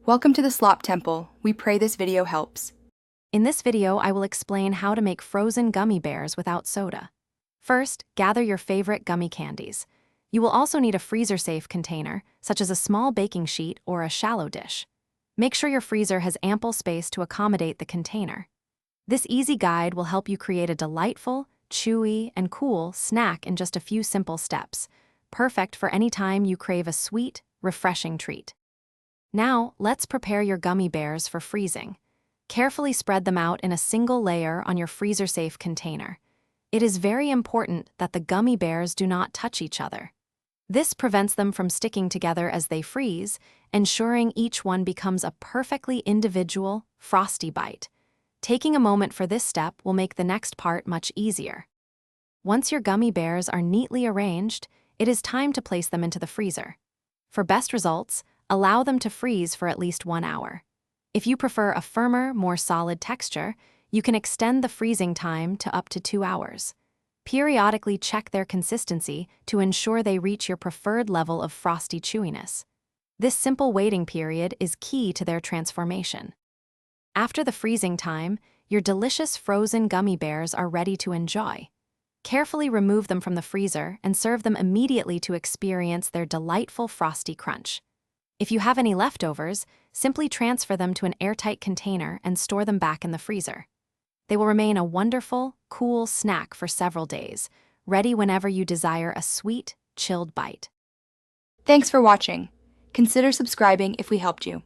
Welcome to the Slop Temple. We pray this video helps. In this video, I will explain how to make frozen gummy bears without soda. First, gather your favorite gummy candies. You will also need a freezer-safe container, such as a small baking sheet or a shallow dish. Make sure your freezer has ample space to accommodate the container. This easy guide will help you create a delightful, chewy, and cool snack in just a few simple steps, perfect for any time you crave a sweet, refreshing treat. Now, let's prepare your gummy bears for freezing. Carefully spread them out in a single layer on your freezer-safe container. It is very important that the gummy bears do not touch each other. This prevents them from sticking together as they freeze, ensuring each one becomes a perfectly individual, frosty bite. Taking a moment for this step will make the next part much easier. Once your gummy bears are neatly arranged, it is time to place them into the freezer. For best results, allow them to freeze for at least 1 hour. If you prefer a firmer, more solid texture, you can extend the freezing time to up to 2 hours. Periodically check their consistency to ensure they reach your preferred level of frosty chewiness. This simple waiting period is key to their transformation. After the freezing time, your delicious frozen gummy bears are ready to enjoy. Carefully remove them from the freezer and serve them immediately to experience their delightful frosty crunch. If you have any leftovers, simply transfer them to an airtight container and store them back in the freezer. They will remain a wonderful, cool snack for several days, ready whenever you desire a sweet, chilled bite. Thanks for watching. Consider subscribing if we helped you.